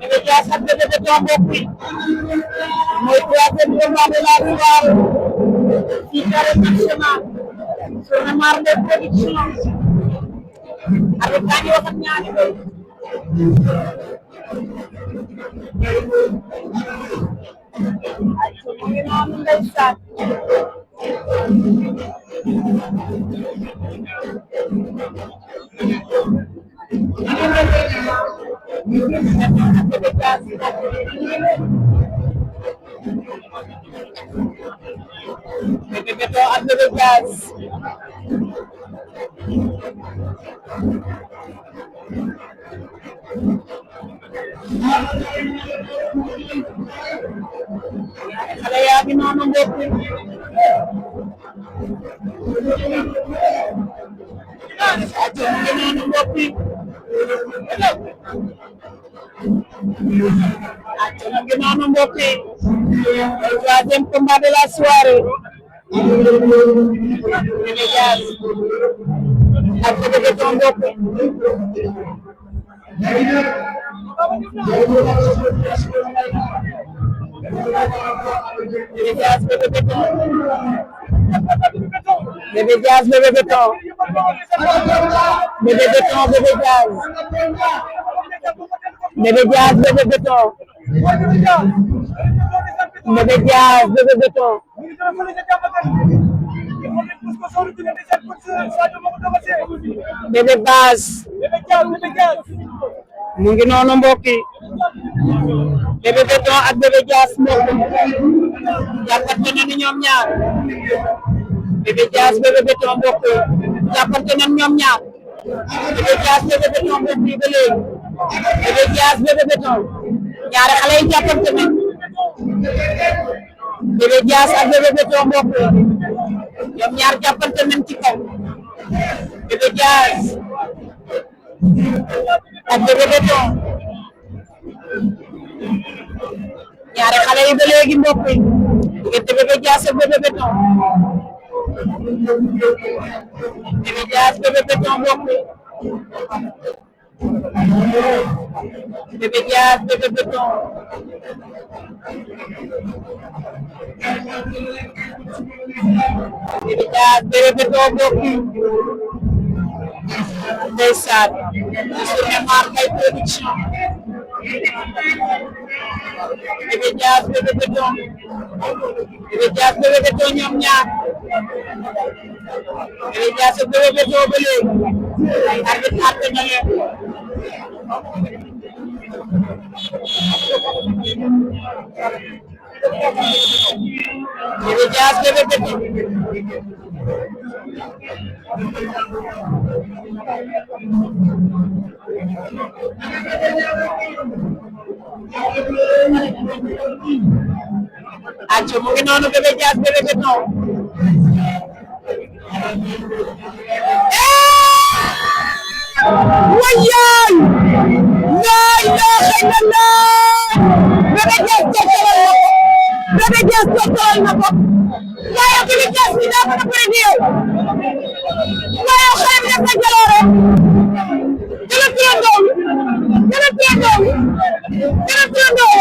Bébé Diaz ak Bébé Beton mbokk yi mooy troisième combat de la soirée fii ci Arène Nationale Sourna Marley Production avec kaa ngi wax ak ñaari mbër ay mu ngi noonu ndeysaan Bébé Beton ak Bébé Diaz xale yaa ngi noonu mbokk yi troisième combat de la soirée Bébé Diaz ak Bébé Beton mbokk Bébé Diaz Bébé Beton Bébé Diaz Bébé Beton Bébé Beton Bébé Diaz Bébé Diaz Bébé Beton Bébé Diaz Bébé Beton Bébé Bass mu ngi noonu mbokk yi Bébé Beton ak Bébé Diaz mbokk jàppante nañu ñoom ñaar Bébé Diaz Bébé Beton mbokk jàppante nañu ñoom ñaar Bébé Diaz Bébé Beton mbokk yi ba léegi Bébé Diaz Bébé Beton ñaari xale yi jàppante nañu Bébé Diaz ak Bébé Beton mbokk ñoom ñaar jàppante nañu ci kaw Bébé Diaz ak Bébé Beton ñaari xale yi ba léegi mbokk yi diggante Bébé Diaz ak Bébé Beton Bébé Diaz Bébé Beton mbokk Bébé Diaz Bébé Beton Bébé Diaz Bébé Beton mbokk ndeysaan Sourna Marley Production Bébé Diaz Bébé Beton Bébé Diaz Bébé Beton ñoom ñaar Bébé Diaz ak Bébé Beton ba léegi arbitre àtte na leen Bébé Diaz Bébé Beton acca mu ngi noonu Bébé Diaz Bébé Beton wayaay la ilaha illallah Bébé Diaz tocalal na ko Bébé Diaz tocalal na ko waaye Bébé Diaz bi daa mën a bëri di yow waaye xale bi def na jaloore jëla turandoo jëla turandoo jëla turandoo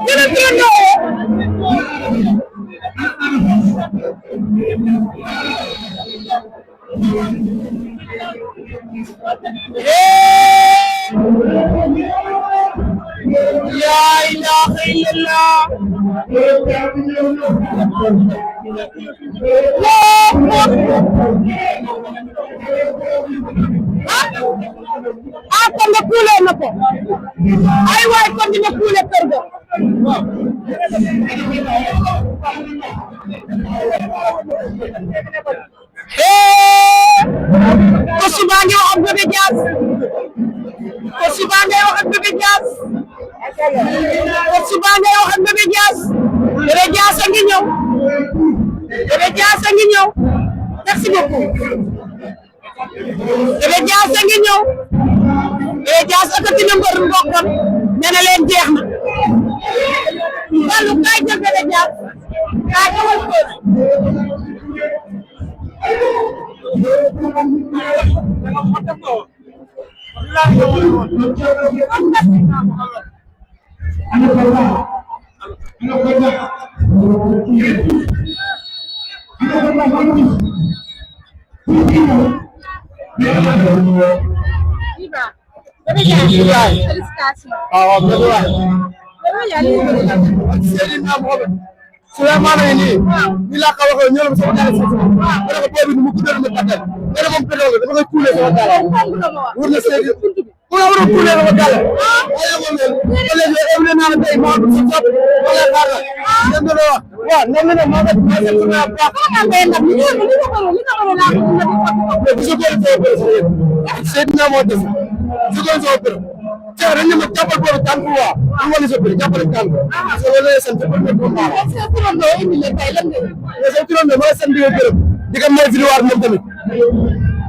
jëla turandoo la ilaha illallah ah kon nga kuule na ko ay waay kon dina kuule kër ga ko suba ngay wax ak Bébé Diaz ko suba ngay wax ak Bébé Diaz ko suba ngay wax ak Bébé Diaz Bébé Diaz a ngi ñëw Bébé Diaz a ngi ñëw merci beaucoup Bébé Diaz a ngi ñëw Bébé Diaz akati na mbër mbokkam nee na leen jeex na wàllu kaay jël Bébé Diaz kaay ñëwal ko Souleymane yi nii nii laa ko waxee ñëw na sama daal si ma ne ko boobu ni mu guddal ma tàggal nee na moom pétrole dama koy tuulee sama daal wër na seedi mu la war a tuulee sama daal waaye moom ba léegi évolué naa la tey moo am sa topp wala xaar la dem na wax waaw noonu la maa ngi maa ngi sama baax mais bu soobee sama bëri sa yéen Seydina moo def su doon sama bëri Cheikh dañ ne ma jàppal boobu tànk waa ñu wàllu sa bëri jàppale tànk parce que loolu la sant premier combat la sa turandoo ma la sant di nga gërëm di nga may vidéo moom tamit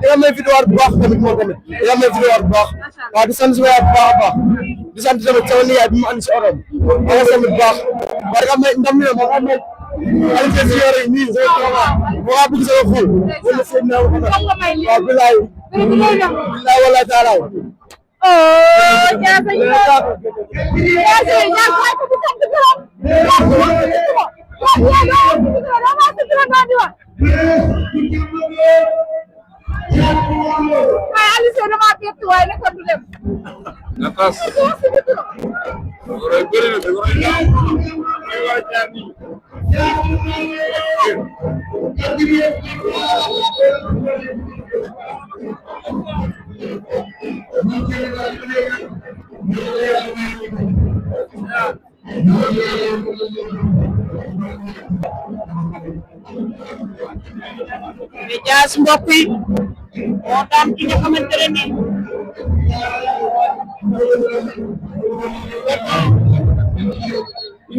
di nga may vidéo bu baax tamit moom tamit di nga may vidéo bu baax waaw di sant sama yaay bu baax a baax di sant tamit sama nijaay bi mu andi si oto bi ma nga sant bu baax waaye nga may ndam ne ma nga may Aliou si yore nii sama combat ma waa bëgg sama xol wala seen naa waaw bilaay bilaay wala taala oh jaasa yi jaasa yi Jaas mbokk yi moo daan ki nga xamante ne nii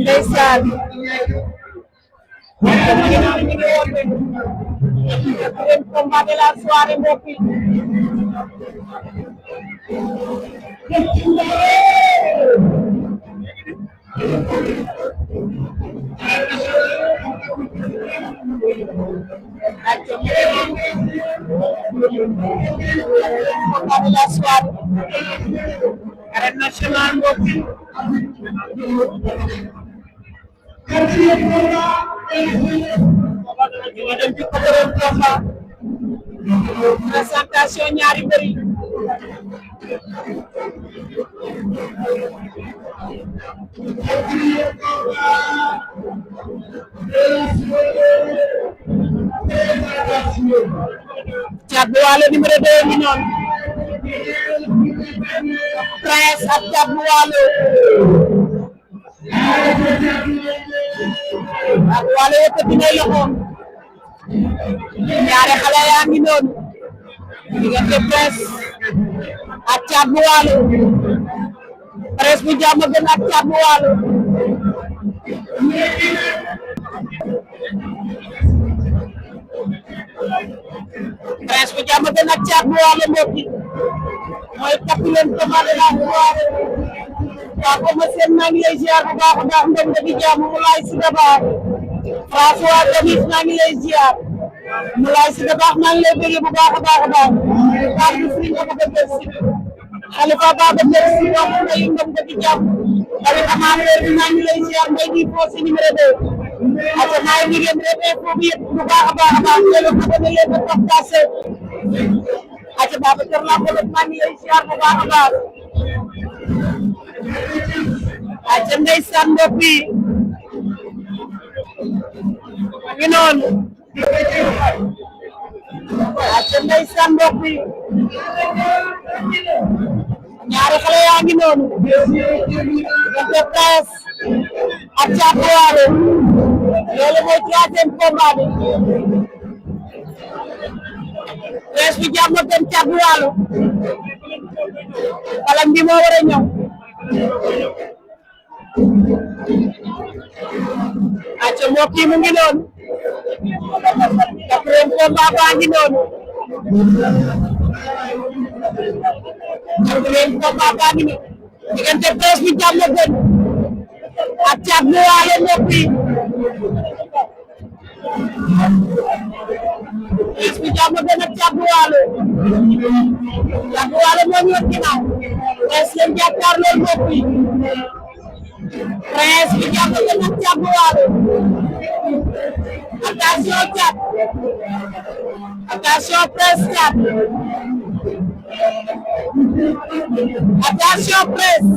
ndeysaan combat de la soirée mbokk yi combat de la soirée arène nationale mbokk yi présentation ñaari mbër yi Thiat bu Walo numéro 2 mi noonu Prince ak Thiat bu Walo ak Walo yëkkati na loxo ñaari xale yaa ngi noonu diggante Prince ak Thiat bu Walo Prince bu Diamaguène ak Thiat bu Walo Prince bu Diamaguène ak Thiat bu Walo mbokk yi mooy quatrième combat de la soirée waa ko ma seen maa ngi lay ziar bu baax a baax ndom da di jàmm mu laay si dabaar François Gomis maa ngi lay ziar mu laay si dabaar maa ngi lay bëgg bu baax a baax a baax baax bi fi nga ko bëgg si Khalifa Baba merci wax na yu ndom da di jàmm tamit amateur bi maa ngi lay ziar mbay di foo si numéro 2 ata maa ngi leen rebe foo bi yëpp bu baax a baax a baax ngeen ko abonné leen ba partagé ata Baba Kër la ko maa ngi lay ziar bu baax a baax ata ndeysaan mbokk yi ngi noonu ata ndeysaan mbokk yi ñaari xale yaa ngi noonu diggante Prince ak Thiat bu Walo loolu mooy troisième combat bi Prince bu Diamaguène Thiat bu Walo wala mbi moo war a ñëw acca mbokk yi mu ngi noonu quatrième combat baa ngi noonu quatrième combat baa ngi noonu diggante Prince bu Diamaguène ak Thiat bu Walo mbokk yi Prince bi jàmm gën a Caatu Waalo moo ñu wër ginnaaw Prince lañ jàkkaarloo mbokk yi Prince bi jàmm gën a Caatu Waalo attention Caat attention Prince Caat attention Prince